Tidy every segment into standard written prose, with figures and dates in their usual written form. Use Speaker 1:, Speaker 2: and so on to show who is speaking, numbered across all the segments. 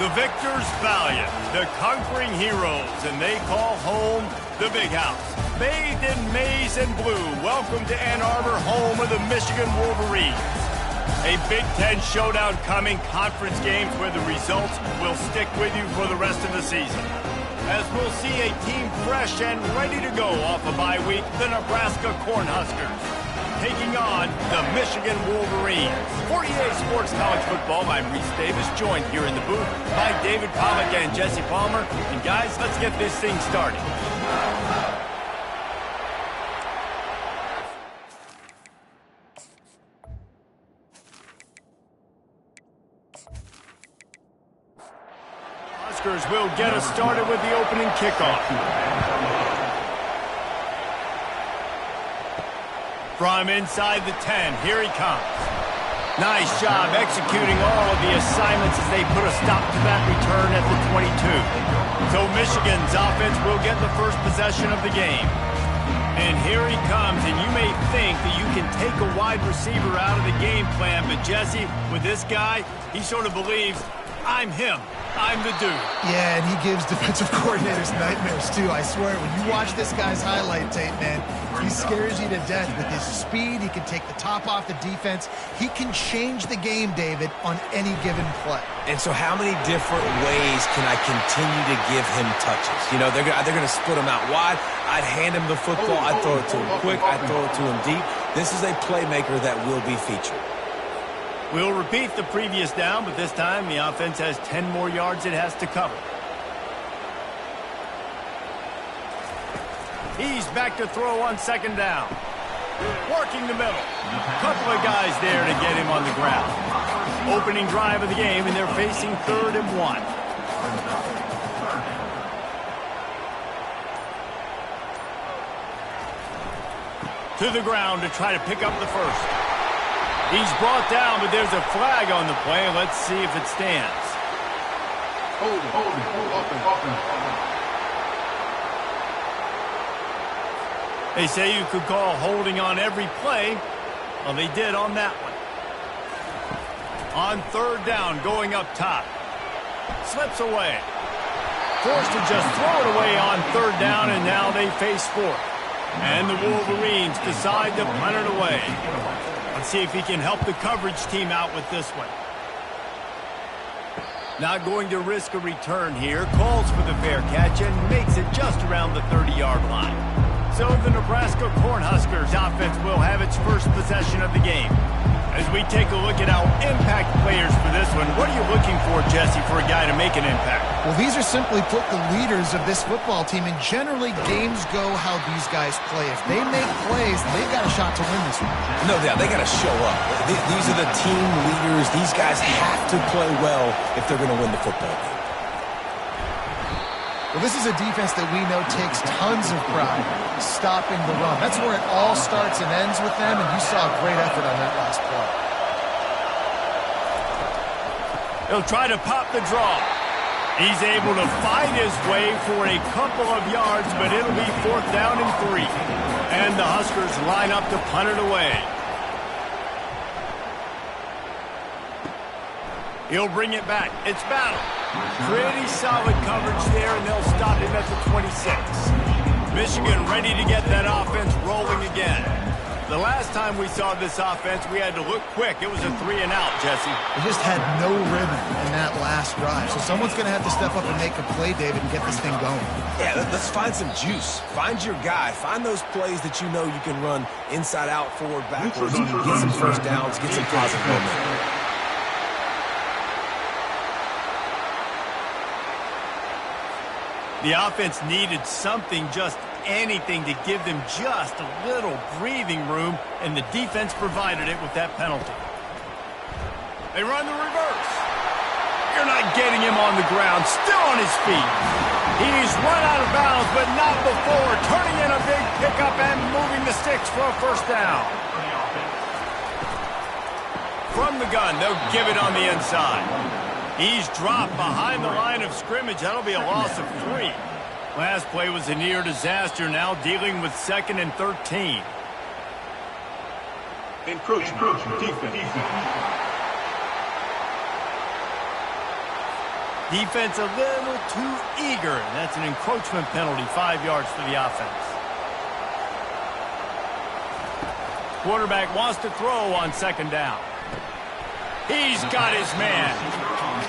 Speaker 1: The victors valiant, the conquering heroes, and they call home the Big House. Bathed in maize and blue, welcome to Ann Arbor, home of the Michigan Wolverines. A Big Ten showdown coming, conference games where the results will stick with you for the rest of the season. As we'll see a team fresh and ready to go off a bye week, the Nebraska Cornhuskers taking on the Michigan Wolverines. For EA Sports College Football, I'm Reese Davis, joined here in the booth by David Pollack and Jesse Palmer. And guys, let's get this thing started. Huskers will get us started with the opening kickoff. From inside the 10, here he comes. Nice job executing all of the assignments as they put a stop to that return at the 22. So Michigan's offense will get the first possession of the game. And here he comes, and you may think that you can take a wide receiver out of the game plan, but Jesse, with this guy, he sort of believes, I'm him. I'm the dude.
Speaker 2: Yeah, and he gives defensive coordinators nightmares, too. I swear, when you watch this guy's highlight tape, man, he scares you to death with his speed. He can take the top off the defense. He can change the game, David, on any given play.
Speaker 3: And so how many different ways can I continue to give him touches? You know, they're going to split him out wide. I'd hand him the football. I'd throw it to him quick. I'd throw it to him deep. This is a playmaker that will be featured.
Speaker 1: We'll repeat the previous down, but this time the offense has 10 more yards it has to cover. He's back to throw on second down. Working the middle. Couple of guys there to get him on the ground. Opening drive of the game, and they're facing 3rd and 1. To the ground to try to pick up the first. He's brought down, but there's a flag on the play. Let's see if it stands. Hold it. They say you could call holding on every play. Well, they did on that one. On 3rd down, going up top. Slips away. Forced to just throw it away on 3rd down, and now they face 4th. And the Wolverines decide to punt it away. Let's see if he can help the coverage team out with this one. Not going to risk a return here. Calls for the fair catch and makes it just around the 30-yard line. So the Nebraska Cornhuskers offense will have its first possession of the game. As we take a look at our impact players for this one, what are you looking for, Jesse, for a guy to make an impact?
Speaker 2: Well, these are simply put the leaders of this football team, and generally games go how these guys play. If they make plays, they've got a shot to win this one.
Speaker 3: No doubt, they got to show up. These are the team leaders. These guys have to play well if they're going to win the football game.
Speaker 2: Well, this is a defense that we know takes tons of pride stopping the run. That's where it all starts and ends with them, and you saw a great effort on that last play.
Speaker 1: He'll try to pop the draw. He's able to fight his way for a couple of yards, but it'll be 4th down and 3. And the Huskers line up to punt it away. He'll bring it back. It's Battle. Pretty solid coverage there, and they'll stop him at the 26. Michigan ready to get that offense rolling again. The last time we saw this offense, we had to look quick. It was a 3-and-out, Jesse.
Speaker 2: They just had no rhythm in that last drive. So someone's going to have to step up and make a play, David, and get this thing going.
Speaker 3: Yeah, let's find some juice. Find your guy. Find those plays that you know you can run inside out, forward, backwards, get some first downs, get some positive momentum.
Speaker 1: The offense needed something, just anything, to give them just a little breathing room, and the defense provided it with that penalty. They run the reverse. You're not getting him on the ground, still on his feet. He's run out of bounds, but not before, turning in a big pickup and moving the sticks for a first down. From the gun, they'll give it on the inside. He's dropped behind the line of scrimmage. That'll be a loss of 3. Last play was a near disaster, now dealing with 2nd and 13. Encroachment. Defense. Defense a little too eager, and that's an encroachment penalty, 5 yards for the offense. Quarterback wants to throw on second down. He's got his man.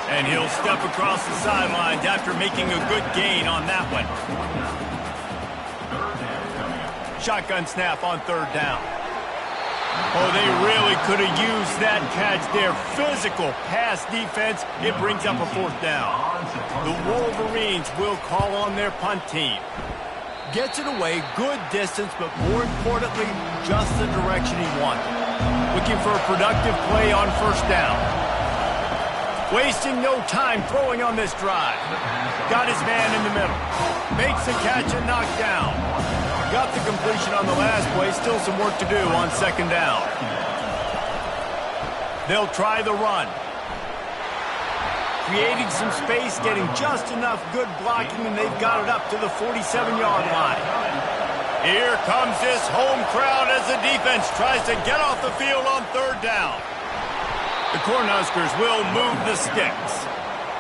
Speaker 1: And he'll step across the sidelines after making a good gain on that one. Shotgun snap on third down. Oh, they really could have used that catch there. Physical pass defense. It brings up a fourth down. The Wolverines will call on their punt team. Gets it away, good distance, but more importantly, just the direction he wanted. Looking for a productive play on first down. Wasting no time throwing on this drive. Got his man in the middle. Makes the catch and knocked down. Got the completion on the last play. Still some work to do on second down. They'll try the run. Creating some space, getting just enough good blocking, and they've got it up to the 47-yard line. Here comes this home crowd as the defense tries to get off the field on third down. The Cornhuskers will move the sticks.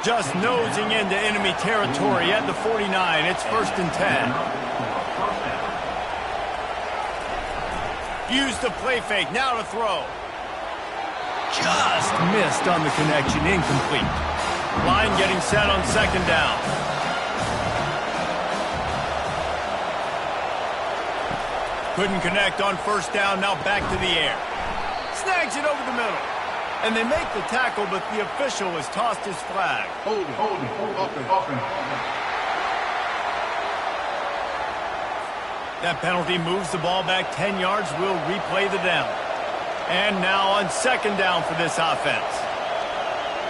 Speaker 1: Just nosing into enemy territory at the 49. It's 1st and 10. Use the play fake, now to throw. Just missed on the connection, incomplete. Line getting set on second down. Couldn't connect on first down, now back to the air. Snags it over the middle. And they make the tackle, but the official has tossed his flag.
Speaker 4: Hold it.
Speaker 1: That penalty moves the ball back 10 yards. We'll replay the down. And now on second down for this offense.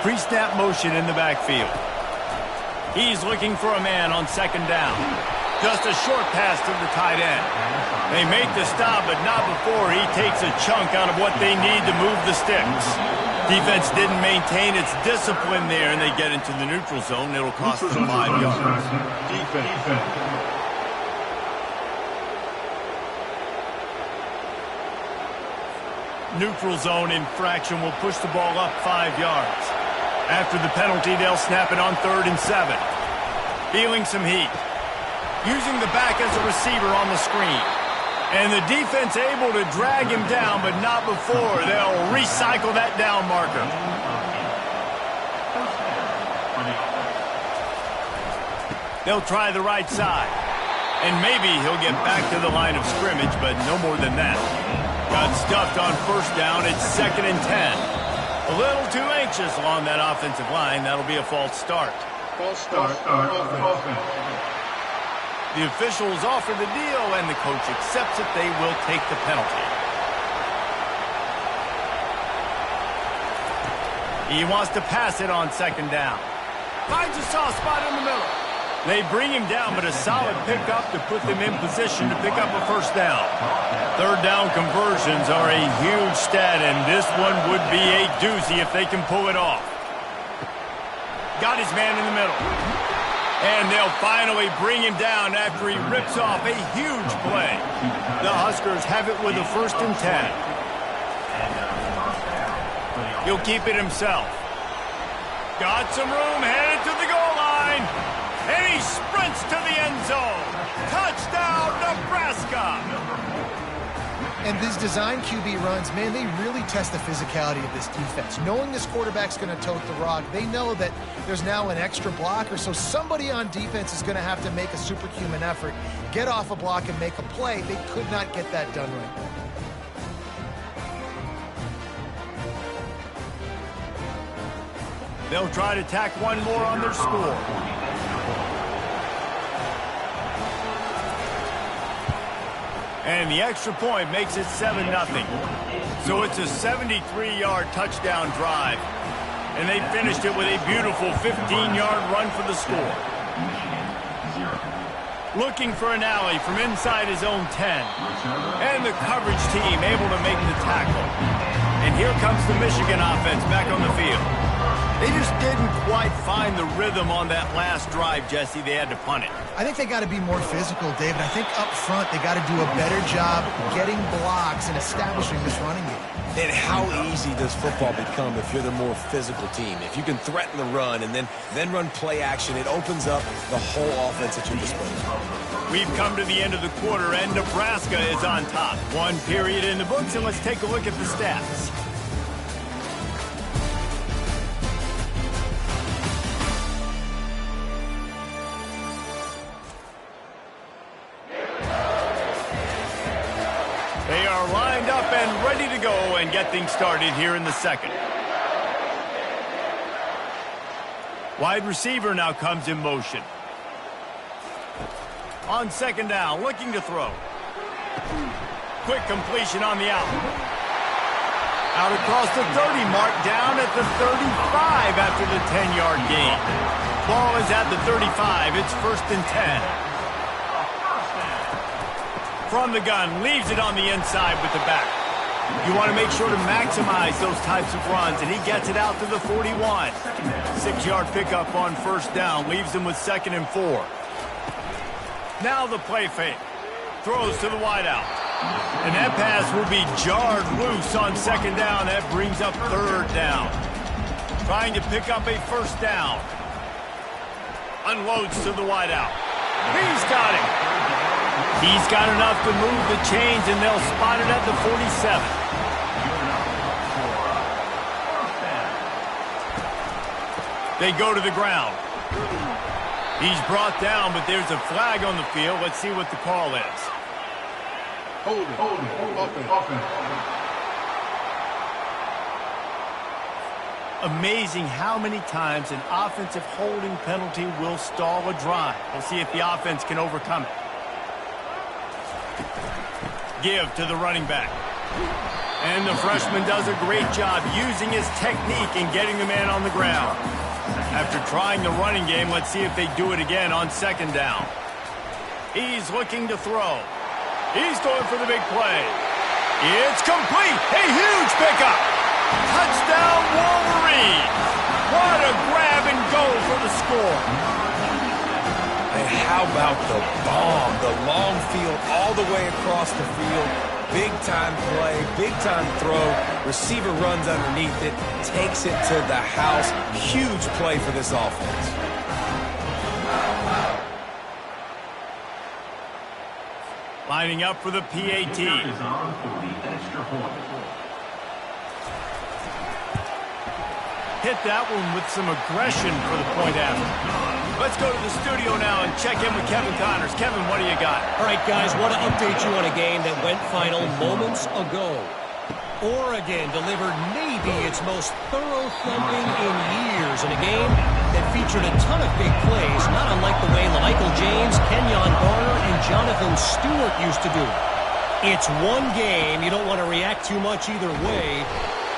Speaker 1: Pre-snap motion in the backfield. He's looking for a man on second down. Just a short pass to the tight end. They make the stop, but not before he takes a chunk out of what they need to move the sticks. Defense didn't maintain its discipline there, and they get into the neutral zone. It'll cost them 5 yards.
Speaker 4: Defense.
Speaker 1: Neutral zone infraction will push the ball up 5 yards. After the penalty, they'll snap it on 3rd and 7. Feeling some heat. Using the back as a receiver on the screen. And the defense able to drag him down, but not before. They'll recycle that down marker. They'll try the right side. And maybe he'll get back to the line of scrimmage, but no more than that. Got stuffed on first down. It's 2nd and 10. A little too anxious along that offensive line. That'll be a false start.
Speaker 4: False start.
Speaker 1: The officials offer the deal, and the coach accepts it. They will take the penalty. He wants to pass it on second down. Finds a soft spot in the middle. They bring him down, but a solid pickup to put them in position to pick up a first down. Third down conversions are a huge stat, and this one would be a doozy if they can pull it off. Got his man in the middle. And they'll finally bring him down after he rips off a huge play. The Huskers have it with a 1st and 10. He'll keep it himself. Got some room, headed to the goal line. And he sprints to the end zone. Touchdown, Nebraska!
Speaker 2: And these design QB runs, man, they really test the physicality of this defense. Knowing this quarterback's going to tote the rock, they know that there's now an extra blocker, so somebody on defense is going to have to make a superhuman effort, get off a block and make a play. They could not get that done right now.
Speaker 1: They'll try to tack one more on their score. And the extra point makes it 7-0. So it's a 73-yard touchdown drive. And they finished it with a beautiful 15-yard run for the score. Looking for an alley from inside his own 10. And the coverage team able to make the tackle. And here comes the Michigan offense back on the field. They just didn't quite find the rhythm on that last drive, Jesse. They had to punt it.
Speaker 2: I think they got to be more physical, David. I think up front they got to do a better job getting blocks and establishing this running game.
Speaker 3: And how easy does football become if you're the more physical team? If you can threaten the run and then run play action, it opens up the whole offense at your disposal.
Speaker 1: We've come to the end of the quarter, and Nebraska is on top. One period in the books, and let's take a look at the stats. They are lined up and ready to go and get things started here in the second. Wide receiver now comes in motion. On second down, looking to throw. Quick completion on the out. Out across the 30 mark, down at the 35 after the 10-yard gain. Ball is at the 35. It's 1st and 10. From the gun, leaves it on the inside with the back. You want to make sure to maximize those types of runs, and he gets it out to the 41. 6-yard pickup on 1st down, leaves him with 2nd and 4. Now the play fake. Throws to the wideout. And that pass will be jarred loose on 2nd down. That brings up 3rd down. Trying to pick up a 1st down. Unloads to the wideout. He's got it. He's got enough to move the chains, and they'll spot it at the 47. They go to the ground. He's brought down, but there's a flag on the field. Let's see what the call is.
Speaker 4: Offense.
Speaker 1: Amazing how many times an offensive holding penalty will stall a drive. We'll see if the offense can overcome it. Give to the running back. And the freshman does a great job using his technique and getting the man on the ground. After trying the running game, let's see if they do it again on 2nd down. He's looking to throw. He's going for the big play. It's complete. A huge pickup. Touchdown, Wolverines. What a grab and go for the score.
Speaker 3: And how about the bomb? The long field all the way across the field. Big-time play, big-time throw. Receiver runs underneath it, takes it to the house. Huge play for this offense.
Speaker 1: Lining up for the PAT. Hit that one with some aggression for the point after. Let's go to the studio now and check in with Kevin Connors. Kevin, what do you got?
Speaker 5: All right, guys, want to update you on a game that went final moments ago. Oregon delivered maybe its most thorough thumping in years in a game that featured a ton of big plays, not unlike the way Michael James, Kenyon Garner, and Jonathan Stewart used to do it. It's one game. You don't want to react too much either way.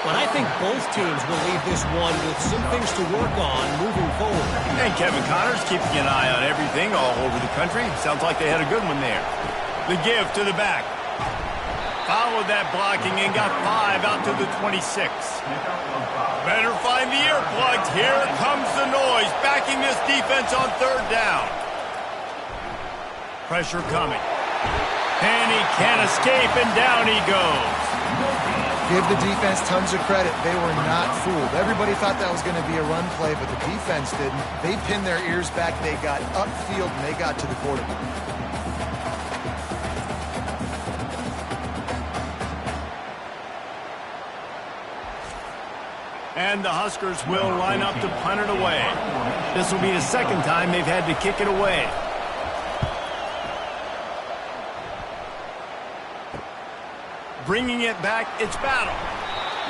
Speaker 5: But I think both teams will leave this one with some things to work on moving forward.
Speaker 1: And Kevin Connors keeping an eye on everything all over the country. Sounds like they had a good one there. The give to the back. Followed that blocking and got 5 out to the 26. Better find the earplugs. Here comes the noise, backing this defense on 3rd down. Pressure coming. And he can't escape, and down he goes.
Speaker 2: Give the defense tons of credit. They were not fooled. Everybody thought that was going to be a run play, but the defense didn't. They pinned their ears back. They got upfield, and they got to the quarterback.
Speaker 1: And the Huskers will line up to punt it away. This will be the 2nd time they've had to kick it away. Bringing it back, it's battle.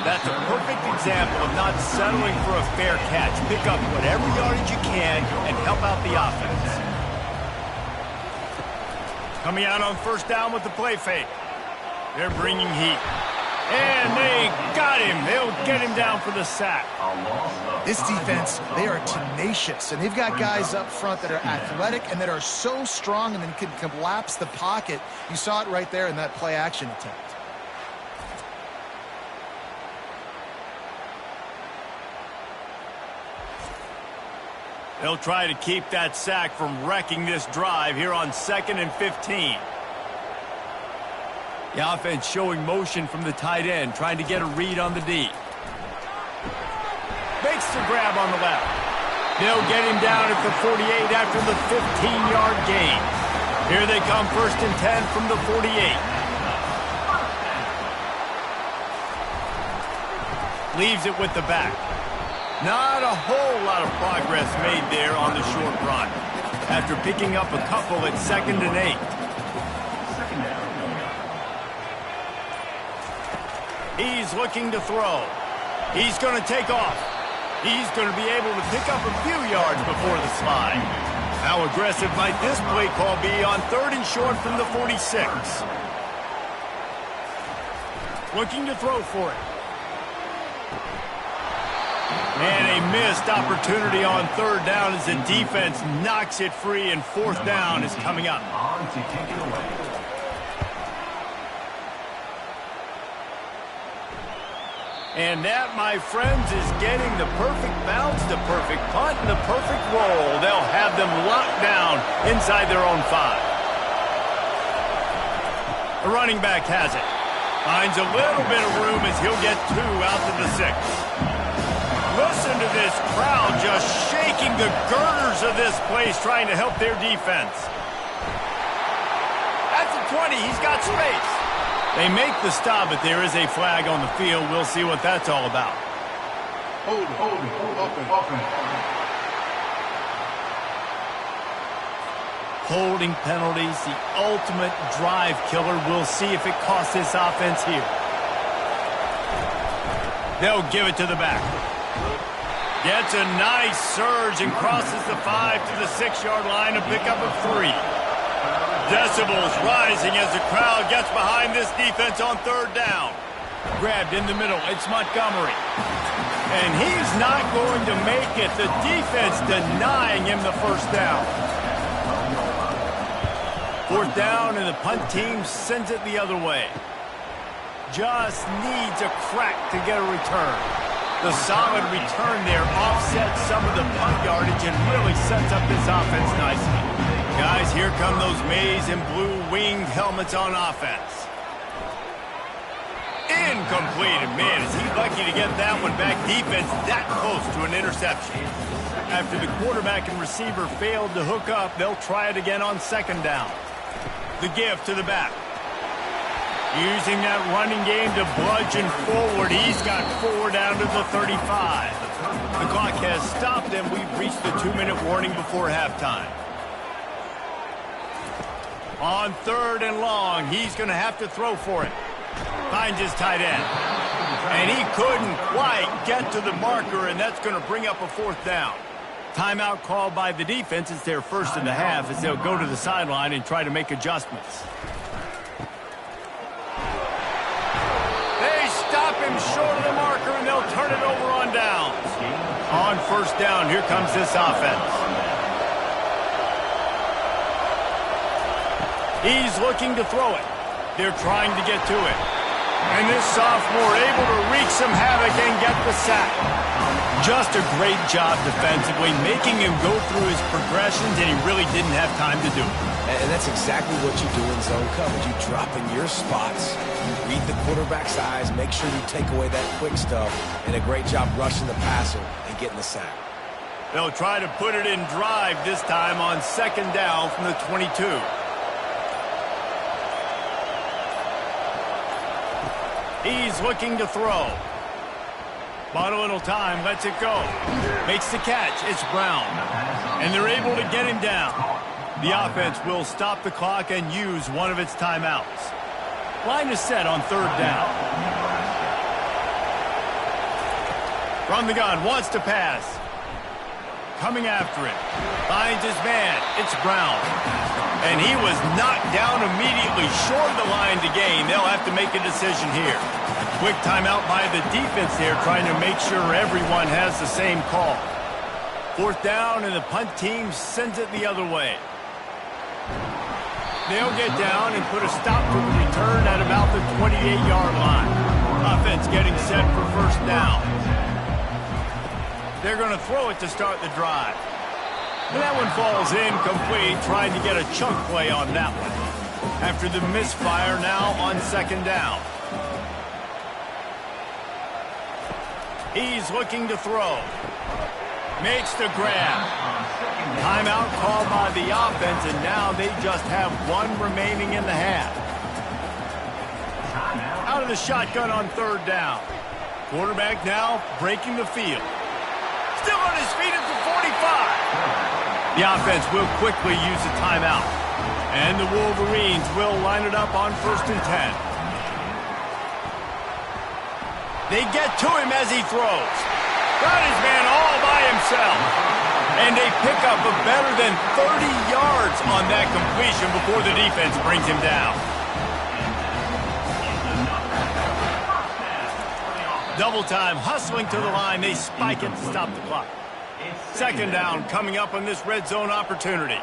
Speaker 1: That's a perfect example of not settling for a fair catch. Pick up whatever yardage you can and help out the offense. Coming out on 1st down with the play fake. They're bringing heat. And they got him. They'll get him down for the sack.
Speaker 2: This defense, they are tenacious, and they've got guys up front that are athletic and that are so strong and then can collapse the pocket. You saw it right there in that play action attempt.
Speaker 1: They'll try to keep that sack from wrecking this drive here on 2nd and 15. The offense showing motion from the tight end, trying to get a read on the D. Makes the grab on the left. They'll get him down at the 48 after the 15-yard gain. Here they come, 1st and 10 from the 48. Leaves it with the back. Not a whole lot of progress made there on the short run, after picking up a couple at 2nd and 8. He's looking to throw. He's going to take off. He's going to be able to pick up a few yards before the slide. How aggressive might this play call be on 3rd and short from the 46? Looking to throw for it. And a missed opportunity on 3rd down as the defense knocks it free, and 4th down is coming up.
Speaker 4: On to take it away.
Speaker 1: And that, my friends, is getting the perfect bounce, the perfect punt, and the perfect roll. They'll have them locked down inside their own 5. The running back has it. Finds a little bit of room as he'll get 2 out to the 6. Listen to this crowd just shaking the girders of this place, trying to help their defense. At the 20, he's got space. They make the stop, but there is a flag on the field. We'll see what that's all about.
Speaker 4: Hold offense.
Speaker 1: Holding penalties, the ultimate drive killer. We'll see if it costs this offense here. They'll give it to the back. Gets a nice surge and crosses the 5 to the 6-yard line, a pickup of 3. Decibels rising as the crowd gets behind this defense on 3rd down. Grabbed in the middle, it's Montgomery. And he's not going to make it. The defense denying him the 1st down. 4th down, and the punt team sends it the other way. Just needs a crack to get a return. The solid return there offsets some of the punt yardage and really sets up this offense nicely. Guys, here come those maize and blue winged helmets on offense. Incomplete, and man, is he lucky to get that one back. Defense that close to an interception. After the quarterback and receiver failed to hook up, they'll try it again on 2nd down. The give to the back. Using that running game to bludgeon forward. He's got 4 down to the 35. The clock has stopped, and we've reached the 2-minute warning before halftime. On 3rd and long, he's going to have to throw for it. Finds his tight end. And he couldn't quite get to the marker, and that's going to bring up a 4th down. Timeout called by the defense. It's their 1st in the half as they'll go to the sideline and try to make adjustments. They stop him short of the marker, and they'll turn it over on downs. On 1st down, here comes this offense. He's looking to throw it. They're trying to get to it. And this sophomore able to wreak some havoc and get the sack. Just a great job defensively, making him go through his progressions, and he really didn't have time to do it.
Speaker 3: And that's exactly what you do in zone coverage. You drop in your spots, you read the quarterback's eyes, make sure you take away that quick stuff, and a great job rushing the passer and getting the sack.
Speaker 1: They'll try to put it in drive this time on 2nd down from the 22. He's looking to throw. Bought a little time, lets it go. Makes the catch, it's Brown. And they're able to get him down. The offense will stop the clock and use one of its timeouts. Line is set on 3rd down. From the gun, wants to pass. Coming after it. Finds his man, it's Brown. And he was knocked down immediately, short of the line to gain. They'll have to make a decision here. Quick timeout by the defense there, trying to make sure everyone has the same call. 4th down, and the punt team sends it the other way. They'll get down and put a stop to the return at about the 28-yard line. Offense getting set for 1st down. They're going to throw it to start the drive. And that one falls incomplete, trying to get a chunk play on that one. After the misfire now on second down. He's looking to throw. Makes the grab. Timeout called by the offense, and now they just have one remaining in the half. Out of the shotgun on third down. Quarterback now breaking the field. Still on his feet at the 45. The offense will quickly use a timeout. And the Wolverines will line it up on 1st and 10. They get to him as he throws. Got his man all by himself. And they pick up a better than 30 yards on that completion before the defense brings him down. Double time, hustling to the line. They spike it to stop the clock. Second down coming up on this red zone opportunity.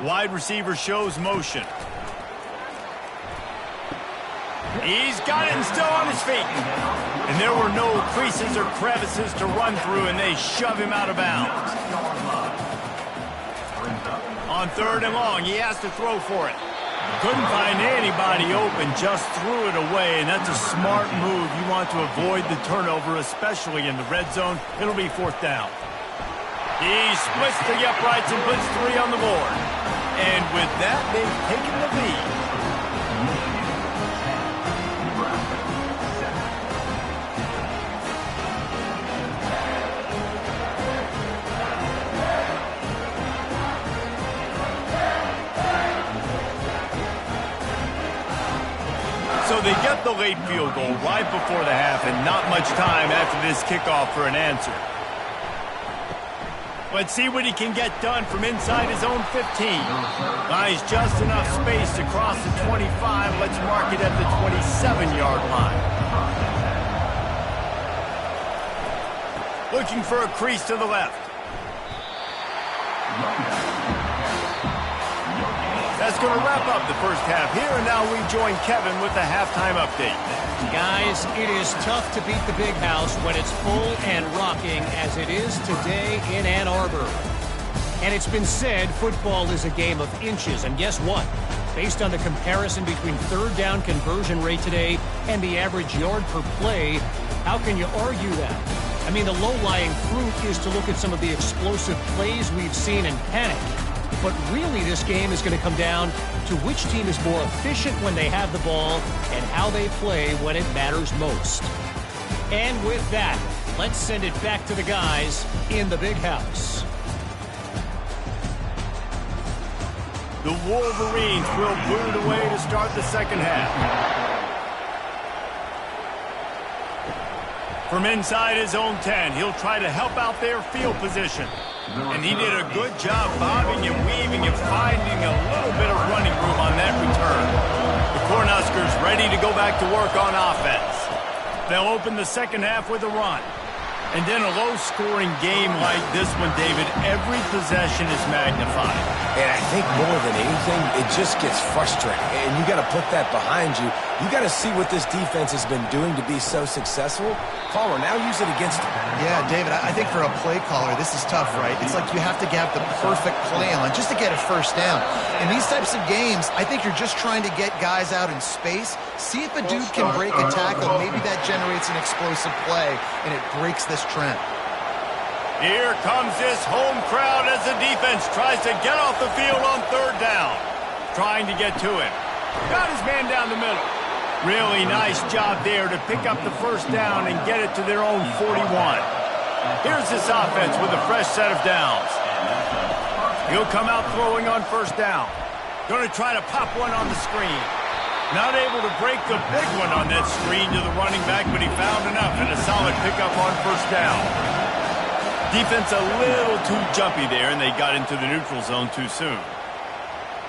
Speaker 1: Wide receiver shows motion. He's got it and still on his feet. And there were no creases or crevices to run through, and they shove him out of bounds. On third and long, he has to throw for it. Couldn't find anybody open, just threw it away, and that's a smart move. You want to avoid the turnover, especially in the red zone. It'll be 4th down. He splits the uprights and puts 3 on the board. And with that, they've taken the lead. So they get the late field goal right before the half, and not much time after this kickoff for an answer. Let's see what he can get done from inside his own 15. Buys just enough space to cross the 25. Let's mark it at the 27-yard line. Looking for a crease to the left. That's going to wrap up the first half here, and now we join Kevin with the halftime update.
Speaker 5: Guys, it is tough to beat the Big House when it's full and rocking as it is today in Ann Arbor. And it's been said football is a game of inches, and guess what? Based on the comparison between third down conversion rate today and the average yard per play, how can you argue that? I mean, the low-lying fruit is to look at some of the explosive plays we've seen in panic. But really, this game is going to come down to which team is more efficient when they have the ball and how they play when it matters most. And with that, let's send it back to the guys in the Big House.
Speaker 1: The Wolverines will boot it away to start the second half. From inside his own 10, he'll try to help out their field position. And he did a good job bobbing and weaving and finding a little bit of running room on that return. The Cornhuskers ready to go back to work on offense. They'll open the second half with a run. And then a low-scoring game like this one, David, every possession is magnified.
Speaker 3: And I think more than anything, it just gets frustrating. And you got to put that behind you. You got to see what this defense has been doing to be so successful. Caller, now use it against them.
Speaker 2: Yeah, David, I think for a play caller, this is tough, right? It's like you have to have the perfect play on just to get a first down. In these types of games, I think you're just trying to get guys out in space, see if a dude can break a tackle. Maybe that generates an explosive play, and it breaks this trend.
Speaker 1: Here comes this home crowd as the defense tries to get off the field on third down. Trying to get to him. Got his man down the middle. Really nice job there to pick up the first down and get it to their own 41. Here's this offense with a fresh set of downs. He'll come out throwing on first down. Going to try to pop one on the screen. Not able to break the big one on that screen to the running back, but he found enough and a solid pickup on first down. Defense a little too jumpy there, and they got into the neutral zone too soon.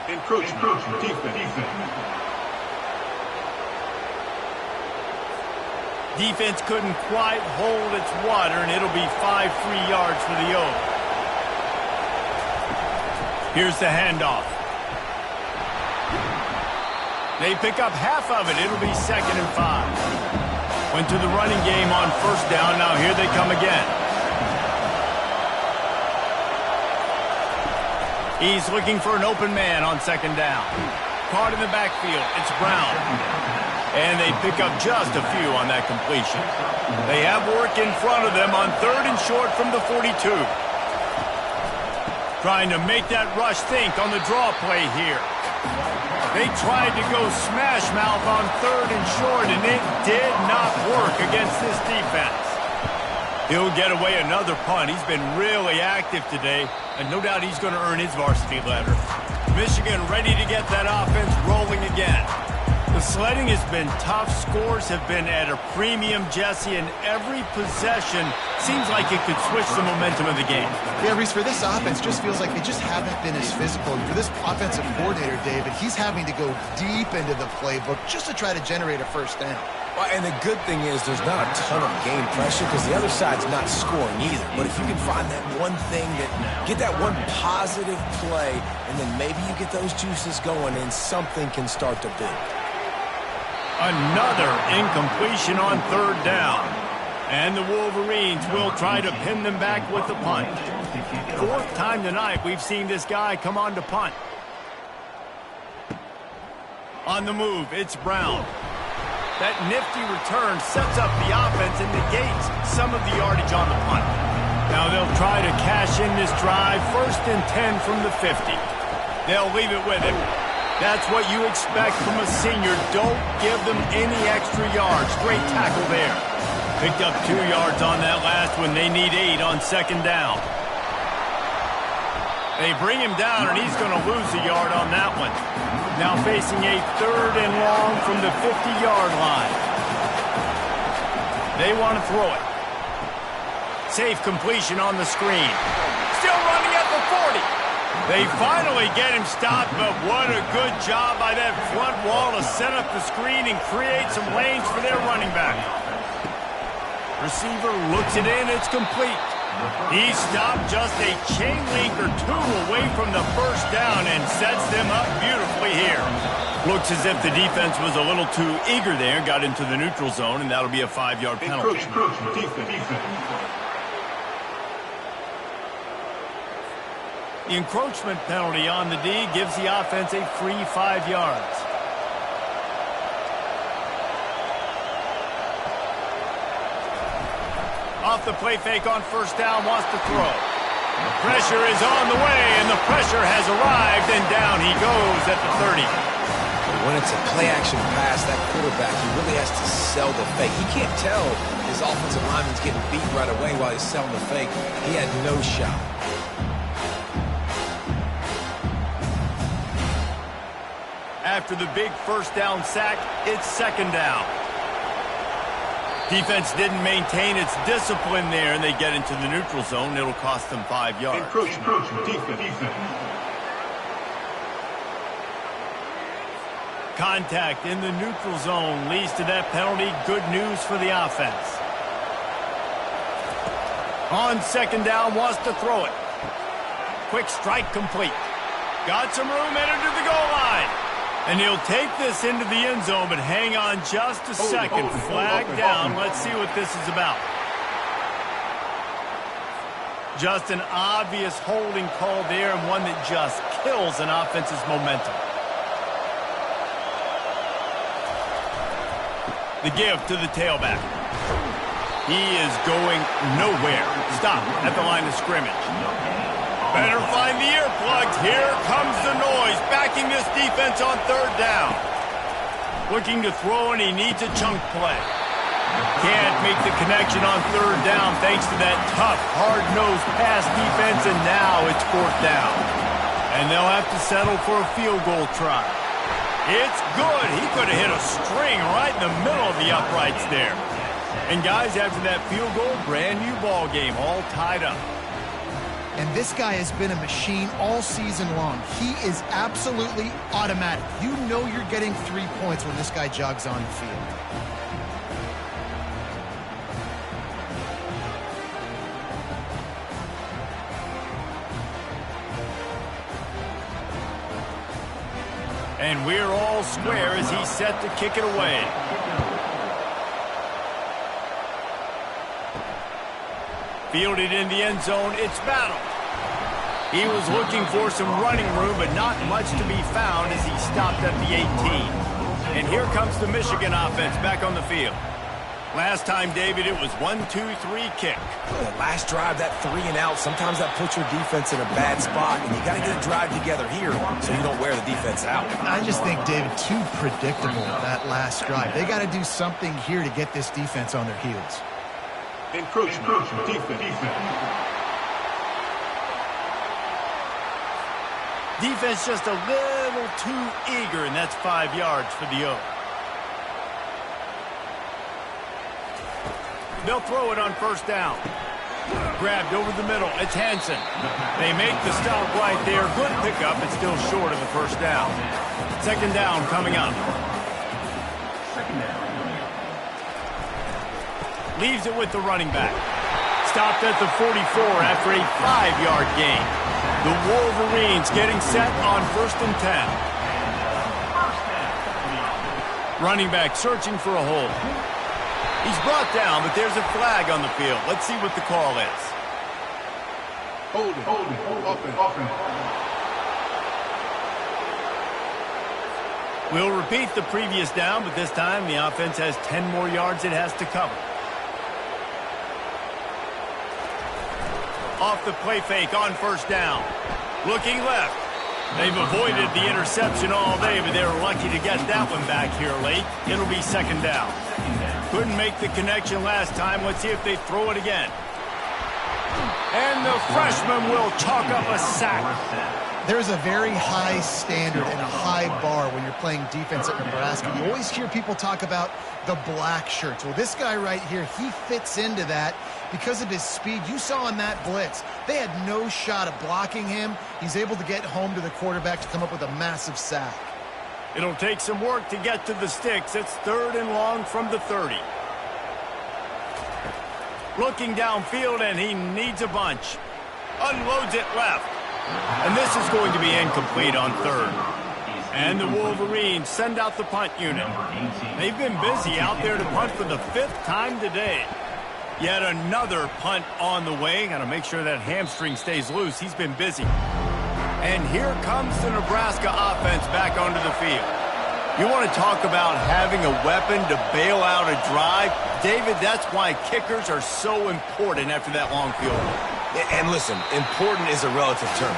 Speaker 4: Encroachment, defense.
Speaker 1: Defense couldn't quite hold its water, and it'll be 5 free yards for the Oaks. Here's the handoff. They pick up half of it. It'll be 2nd and 5. Went to the running game on first down. Now here they come again. He's looking for an open man on second down. Caught in the backfield. It's Brown. And they pick up just a few on that completion. They have work in front of them on 3rd and short from the 42. Trying to make that rush think on the draw play here. They tried to go smash mouth on 3rd and short, and it did not work against this defense. He'll get away another punt. He's been really active today, and no doubt he's going to earn his varsity letter. Michigan ready to get that offense rolling again. The sledding has been tough. Scores have been at a premium, Jesse, and every possession seems like it could switch the momentum of the game.
Speaker 2: Yeah, Reese, for this offense, just feels like they just haven't been as physical. And for this offensive coordinator, David, he's having to go deep into the playbook just to try to generate a first down.
Speaker 3: Well, and the good thing is there's not a ton of game pressure because the other side's not scoring either. But if you can find that one thing, get that one positive play, and then maybe you get those juices going and something can start to build.
Speaker 1: Another incompletion on 3rd down. And the Wolverines will try to pin them back with the punt. 4th time tonight we've seen this guy come on to punt. On the move, it's Brown. That nifty return sets up the offense and negates some of the yardage on the punt. Now they'll try to cash in this drive. 1st and 10 from the 50. They'll leave it with him. That's what you expect from a senior. Don't give them any extra yards. Great tackle there. Picked up 2 yards on that last one. They need 8 on 2nd down. They bring him down, and he's going to lose a yard on that one. Now facing a 3rd and long from the 50-yard line. They want to throw it. Safe completion on the screen. Still running at the 40. They finally get him stopped, but what a good job by that front wall to set up the screen and create some lanes for their running back. Receiver looks it in, it's complete. He stopped just a chain link or 2 away from the first down and sets them up beautifully here. Looks as if the defense was a little too eager there, got into the neutral zone, and that'll be a 5-yard penalty. The encroachment penalty on the D gives the offense a free 5 yards. Off the play fake on 1st down, wants to throw. The pressure is on the way, and the pressure has arrived, and down he goes at the 30.
Speaker 3: When it's a play-action pass, that quarterback, he really has to sell the fake. He can't tell his offensive lineman's getting beat right away while he's selling the fake. He had no shot.
Speaker 1: After the big 1st down sack, it's 2nd down. Defense didn't maintain its discipline there, and they get into the neutral zone. It'll cost them 5 yards. Defense. Contact in the neutral zone leads to that penalty. Good news for the offense. On 2nd down, wants to throw it. Quick strike complete. Got some room headed to the goal line. And he'll take this into the end zone, but hang on just a second. Flag down. Let's see what this is about. Just an obvious holding call there, and one that just kills an offense's momentum. The give to the tailback. He is going nowhere. Stop at the line of scrimmage. Better find the earplugs. Here comes the noise, backing this defense on 3rd down. Looking to throw, and he needs a chunk play. Can't make the connection on 3rd down thanks to that tough, hard-nosed pass defense, and now it's 4th down. And they'll have to settle for a field goal try. It's good. He could have hit a string right in the middle of the uprights there. And guys, after that field goal, brand new ball game, all tied up.
Speaker 2: And this guy has been a machine all season long. He is absolutely automatic. You know you're getting 3 points when this guy jogs on the field.
Speaker 1: And we're all square as he's set to kick it away. Fielded in the end zone, it's battled. He was looking for some running room, but not much to be found as he stopped at the 18. And here comes the Michigan offense back on the field. Last time, David, it was 1-2-3 kick.
Speaker 3: That last drive, that 3 and out, sometimes that puts your defense in a bad spot, and you got to get a drive together here so you don't wear the defense out.
Speaker 2: I just think, David, too predictable, that last drive. They got to do something here to get this defense on their heels.
Speaker 4: Encroachment. Defense.
Speaker 1: Defense just a little too eager, and that's 5 yards for the O. They'll throw it on first down. Grabbed over the middle. It's Hansen. They make the stop right there. Good pickup. It's still short of the first down. Second down coming up. Leaves it with the running back. Stopped at the 44 after a 5-yard gain. The Wolverines getting set on 1st and 10. Running back searching for a hole. He's brought down, but there's a flag on the field. Let's see what the call is.
Speaker 4: Holding. Offense.
Speaker 1: We'll repeat the previous down, but this time the offense has 10 more yards it has to cover. Off the play fake on first down. Looking left. They've avoided the interception all day, but they were lucky to get that one back here late. It'll be second down. Couldn't make the connection last time. Let's see if they throw it again. And the freshman will chalk up a sack.
Speaker 2: There's a very high standard and a high bar when you're playing defense at Nebraska. You always hear people talk about the black shirts. Well, this guy right here, he fits into that because of his speed. You saw in that blitz, they had no shot at blocking him. He's able to get home to the quarterback to come up with a massive sack.
Speaker 1: It'll take some work to get to the sticks. It's 3rd and long from the 30. Looking downfield, and he needs a bunch. Unloads it left. And this is going to be incomplete on 3rd. And the Wolverines send out the punt unit. They've been busy out there to punt for the 5th time today. Yet another punt on the way. Got to make sure that hamstring stays loose. He's been busy. And here comes the Nebraska offense back onto the field. You want to talk about having a weapon to bail out a drive? David, that's why kickers are so important after that long field goal.
Speaker 3: And listen, important is a relative term.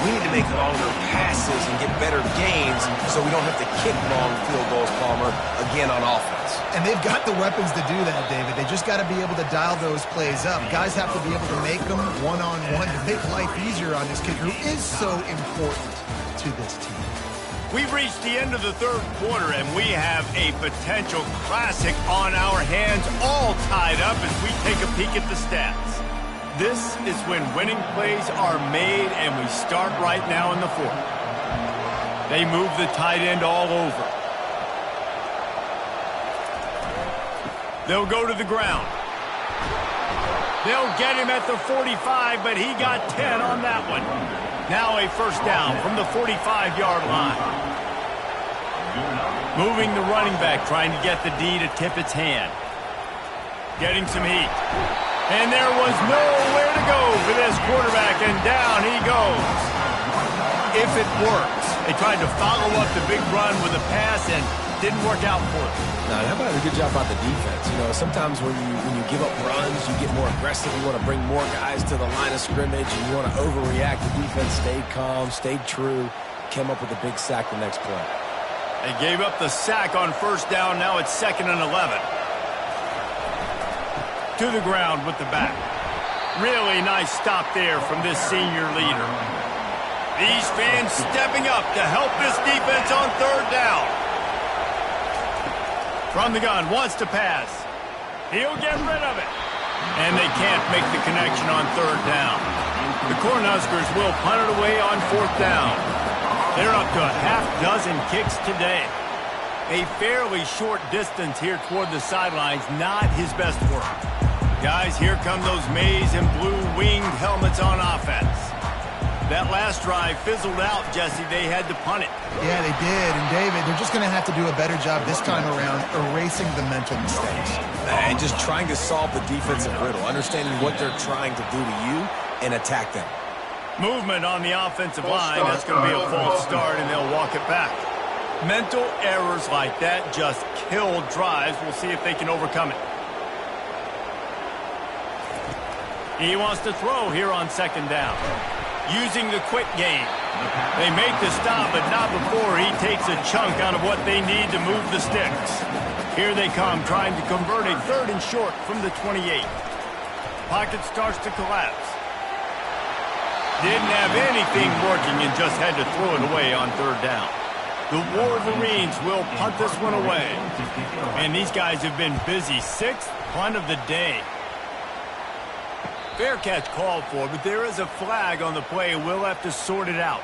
Speaker 3: We need to make longer passes and get better gains so we don't have to kick long field goals, Palmer, again on offense.
Speaker 2: And they've got the weapons to do that, David. They just got to be able to dial those plays up. Guys have to be able to make them one-on-one to make life easier on this kicker who is so important to this team.
Speaker 1: We've reached the end of the 3rd quarter, and we have a potential classic on our hands, all tied up as we take a peek at the stats. This is when winning plays are made, and we start right now in the 4th. They move the tight end all over. They'll go to the ground. They'll get him at the 45, but he got 10 on that one. Now a first down from the 45-yard line. Moving the running back, trying to get the D to tip its hand. Getting some heat. And there was nowhere to go for this quarterback, and down he goes. If it works. They tried to follow up the big run with a pass and didn't work out for them.
Speaker 3: No, how about a good job about the defense? You know, sometimes when you give up runs, you get more aggressive. You want to bring more guys to the line of scrimmage, and you want to overreact. The defense stayed calm, stayed true, came up with a big sack the next play.
Speaker 1: They gave up the sack on first down. Now it's 2nd and 11. To the ground with the back. Really nice stop there from this senior leader. These fans stepping up to help this defense on 3rd down. From the gun, wants to pass. He'll get rid of it. And they can't make the connection on 3rd down. The Cornhuskers will punt it away on 4th down. They're up to a half-dozen kicks today. A fairly short distance here toward the sidelines, not his best work. Guys, here come those maize and blue winged helmets on offense. That last drive fizzled out, Jesse. They had to punt it.
Speaker 2: Yeah, they did. And, David, they're just going to have to do a better job this time around erasing the mental mistakes.
Speaker 3: And just trying to solve the defensive riddle, understanding what they're trying to do to you and attack them.
Speaker 1: Movement on the offensive line. That's going to be a false start, and they'll walk it back. Mental errors like that just kill drives. We'll see if they can overcome it. He wants to throw here on second down. Using the quick game. They make the stop, but not before he takes a chunk out of what they need to move the sticks. Here they come, trying to convert a 3rd and short from the 28. Pocket starts to collapse. Didn't have anything working and just had to throw it away on 3rd down. The Wolverines will punt this one away. And these guys have been busy. 6th punt of the day. Fair catch called for, but there is a flag on the play. We'll have to sort it out.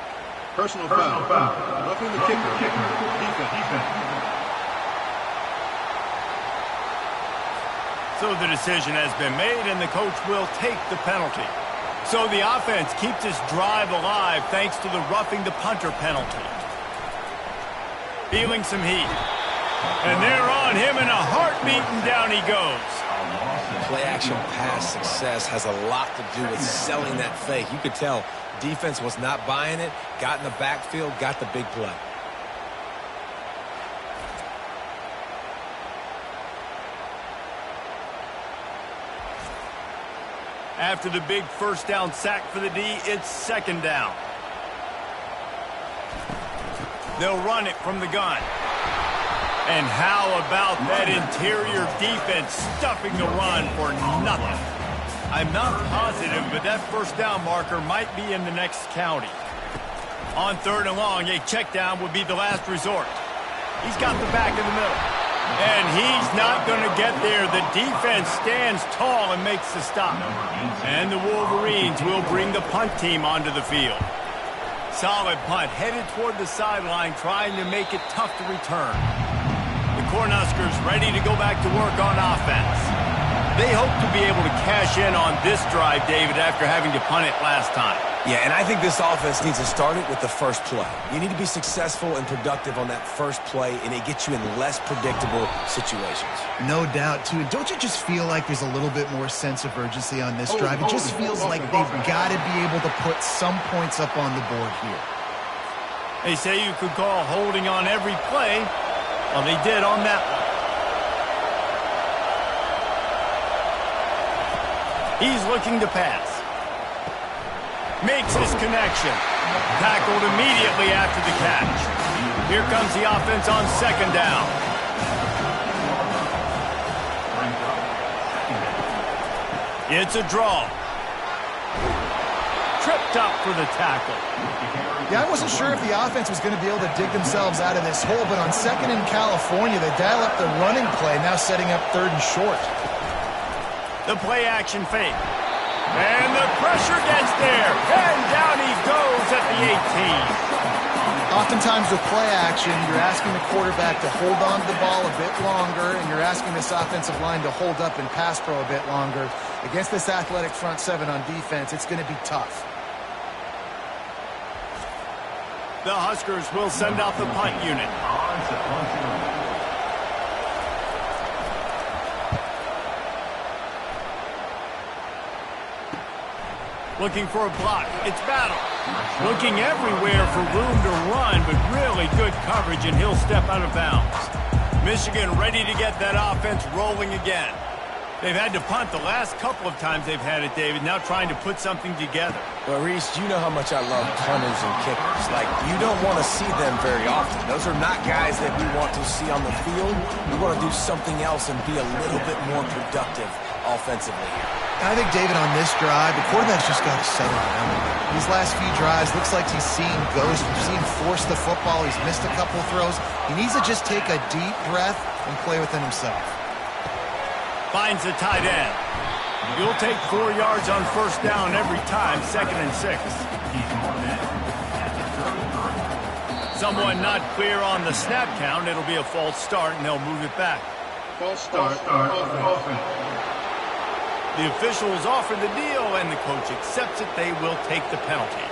Speaker 4: Personal foul. Roughing the kicker. Defense.
Speaker 1: So the decision has been made, and the coach will take the penalty. So the offense keeps this drive alive thanks to the roughing the punter penalty. Feeling some heat. And they're on him in a heartbeat, and down he goes.
Speaker 3: Play-action pass success has a lot to do with selling that fake. You could tell defense was not buying it, got in the backfield, got the big play.
Speaker 1: After the big 1st down sack for the D, it's 2nd down. They'll run it from the gun. And how about that interior defense stuffing the run for nothing? I'm not positive, but that 1st down marker might be in the next county. On 3rd and long, a check down would be the last resort. He's got the back in the middle. And he's not going to get there. The defense stands tall and makes the stop. And the Wolverines will bring the punt team onto the field. Solid punt, headed toward the sideline, trying to make it tough to return. The Cornhuskers ready to go back to work on offense. They hope to be able to cash in on this drive, David, after having to punt it last time.
Speaker 3: Yeah, and I think this offense needs to start it with the first play. You need to be successful and productive on that first play, and it gets you in less predictable situations.
Speaker 2: No doubt, too. Don't you just feel like there's a little bit more sense of urgency on this drive? It just feels like they've got to be able to put some points up on the board here.
Speaker 1: They say you could call holding on every play. Well, they did on that one. He's looking to pass. Makes his connection. Tackled immediately after the catch. Here comes the offense on 2nd down. It's a draw. Tripped up for the tackle.
Speaker 2: Yeah, I wasn't sure if the offense was going to be able to dig themselves out of this hole, but on 2nd in California, they dial up the running play, now setting up 3rd and short.
Speaker 1: The play action fake. And the pressure gets there. And down he goes at the 18.
Speaker 2: Oftentimes with play action, you're asking the quarterback to hold on to the ball a bit longer, and you're asking this offensive line to hold up in pass pro a bit longer. Against this athletic front 7 on defense, it's going to be tough.
Speaker 1: The Huskers will send out the punt unit. Looking for a block. It's Battle. Looking everywhere for room to run, but really good coverage, and he'll step out of bounds. Michigan ready to get that offense rolling again. They've had to punt the last couple of times they've had it, David, now trying to put something together.
Speaker 3: Well, Reese, you know how much I love punters and kickers. Like, you don't want to see them very often. Those are not guys that we want to see on the field. We want to do something else and be a little bit more productive offensively here.
Speaker 2: I think, David, on this drive, the quarterback's just got to settle down. These last few drives, looks like he's seen ghosts. We've seen force the football. He's missed a couple of throws. He needs to just take a deep breath and play within himself.
Speaker 1: Finds the tight end. You'll take 4 yards on 1st down every time, 2nd and 6. Someone not clear on the snap count. It'll be a false start, and they'll move it back.
Speaker 4: False start.
Speaker 1: The officials offer the deal, and the coach accepts it. They will take the penalty.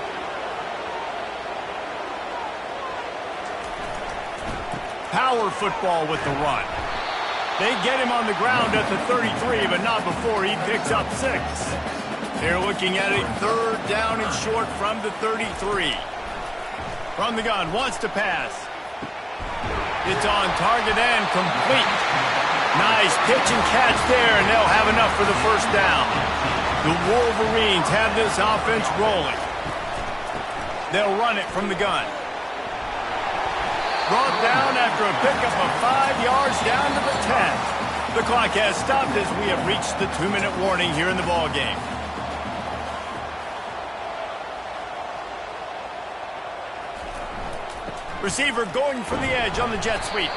Speaker 1: Power football with the run. They get him on the ground at the 33, but not before he picks up 6. They're looking at a third down and short from the 33. From the gun, wants to pass. It's on target and complete. Nice pitch and catch there, and they'll have enough for the first down. The Wolverines have this offense rolling. They'll run it from the gun. Brought down after a pickup of 5 yards down to the 10. The clock has stopped as we have reached the 2-minute warning here in the ballgame. Receiver going for the edge on the jet sweep.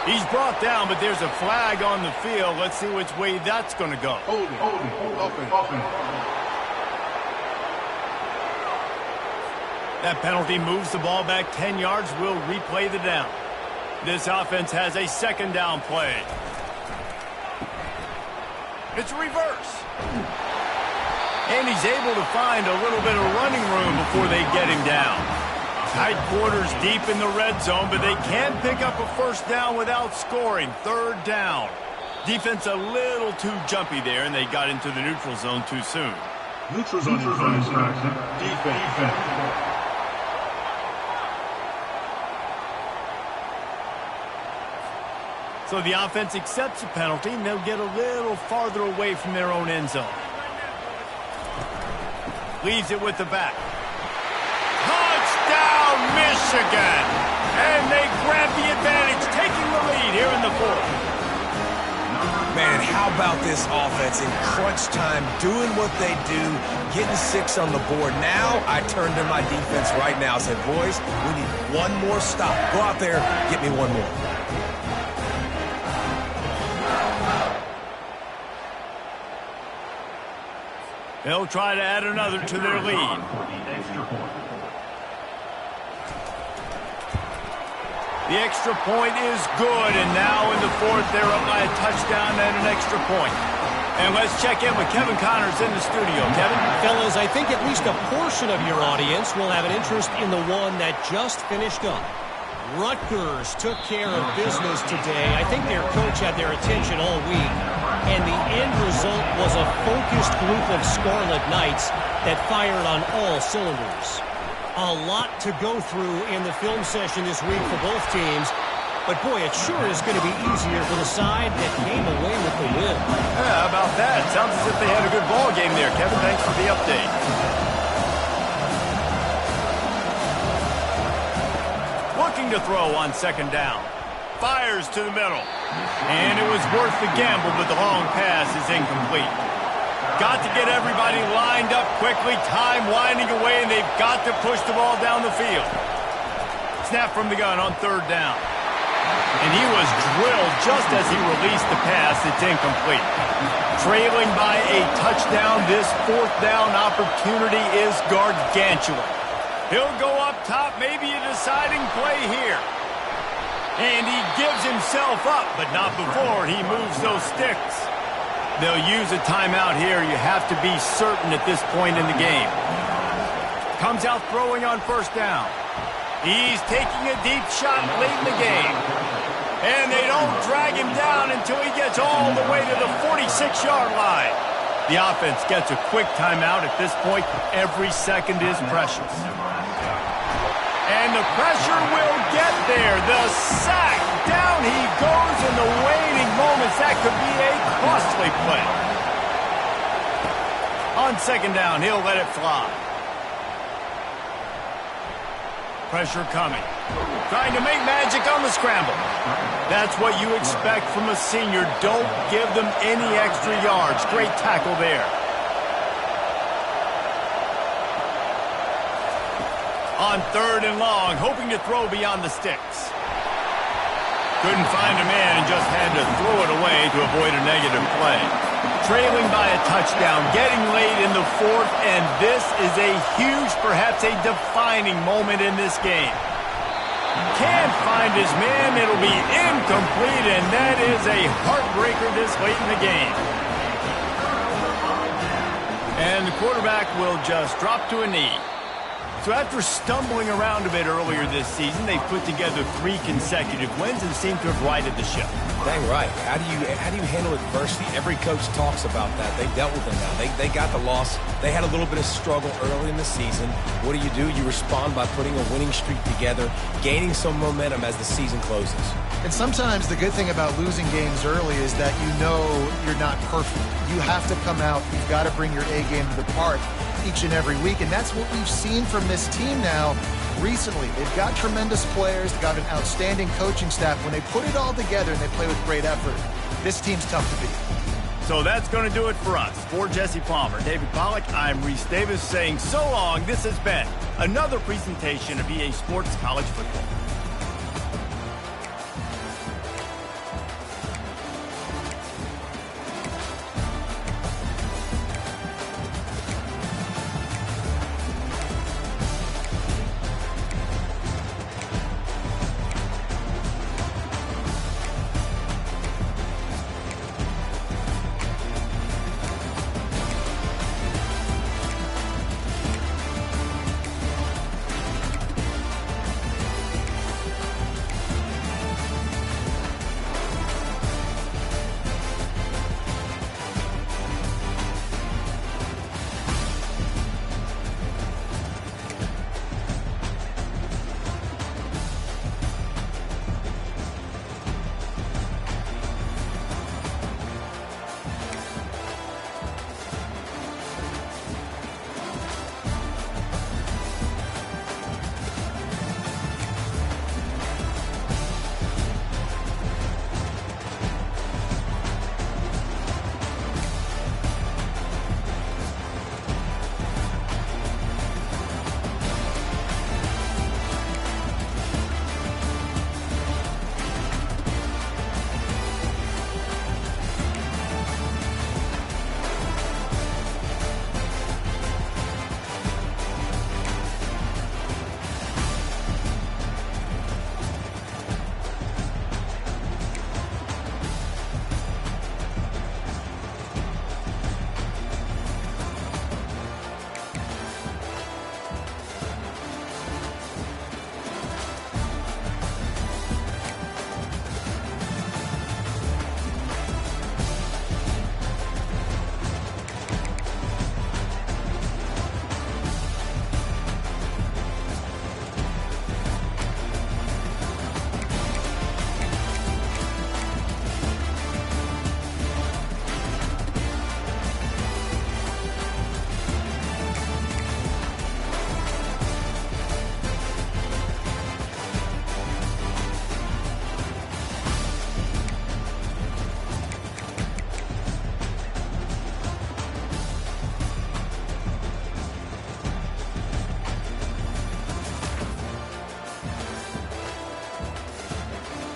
Speaker 1: He's brought down, but there's a flag on the field. Let's see which way that's going to go.
Speaker 4: Holding.
Speaker 1: That penalty moves the ball back 10 yards. We'll replay the down. This offense has a second down play. It's a reverse. And he's able to find a little bit of running room before they get him down. Tight quarters deep in the red zone, but they can pick up a first down without scoring. Third down. Defense a little too jumpy there, and they got into the neutral zone too soon.
Speaker 4: Neutral zone defense.
Speaker 1: So the offense accepts a penalty, and they'll get a little farther away from their own end zone. Leaves it with the back. Touchdown, Michigan! And they grab the advantage, taking the lead here in the fourth.
Speaker 3: Man, how about this offense in crunch time, doing what they do, getting 6 on the board. Now I turn to my defense right now and say, boys, we need one more stop. Go out there, get me one more.
Speaker 1: They'll try to add another to their lead. The extra point is good, and now in the fourth, they're up by a touchdown and an extra point. And let's check in with Kevin Connors in the studio. Kevin?
Speaker 5: Fellas, I think at least a portion of your audience will have an interest in the one that just finished up. Rutgers took care of business today. I think their coach had their attention all week. And the end result was a focused group of Scarlet Knights that fired on all cylinders. A lot to go through in the film session this week for both teams. But, boy, it sure is going to be easier for the side that came away with the win.
Speaker 1: Yeah, how about that? Sounds as if they had a good ball game there. Kevin, thanks for the update. Looking to throw on second down. Fires to the middle. And it was worth the gamble, but the long pass is incomplete. Got to get everybody lined up quickly, time winding away, and they've got to push the ball down the field. Snap from the gun on third down. And he was drilled just as he released the pass. It's incomplete. Trailing by a touchdown, this fourth down opportunity is gargantuan. He'll go up top, maybe a deciding play here. And he gives himself up, but not before he moves those sticks. They'll use a timeout here. You have to be certain at this point in the game. Comes out throwing on first down. He's taking a deep shot late in the game. And they don't drag him down until he gets all the way to the 46-yard line. The offense gets a quick timeout. At this point, every second is precious. And the pressure will get there. The sack. Down he goes in the waning moments. That could be a costly play. On second down, he'll let it fly. Pressure coming. Trying to make magic on the scramble. That's what you expect from a senior. Don't give them any extra yards. Great tackle there. On third and long, hoping to throw beyond the sticks. Couldn't find a man and just had to throw it away to avoid a negative play. Trailing by a touchdown, getting late in the fourth, and this is a huge, perhaps a defining moment in this game. Can't find his man, it'll be incomplete, and that is a heartbreaker this late in the game. And the quarterback will just drop to a knee. So after stumbling around a bit earlier this season, they put together 3 consecutive wins and seem to have righted the ship.
Speaker 3: Dang right. How do you handle adversity? Every coach talks about that. They dealt with it now. They got the loss. They had a little bit of struggle early in the season. What do? You respond by putting a winning streak together, gaining some momentum as the season closes.
Speaker 2: And sometimes the good thing about losing games early is that you know you're not perfect. You have to come out. You've got to bring your A game to the park each and every week, and that's what we've seen from this team now recently. They've got tremendous players. They've got an outstanding coaching staff. When they put it all together and they play with great effort, this team's tough to beat.
Speaker 1: So that's going to do it for us. For Jesse Palmer, David Pollack, I'm Reese Davis saying so long. This has been another presentation of EA Sports College Football.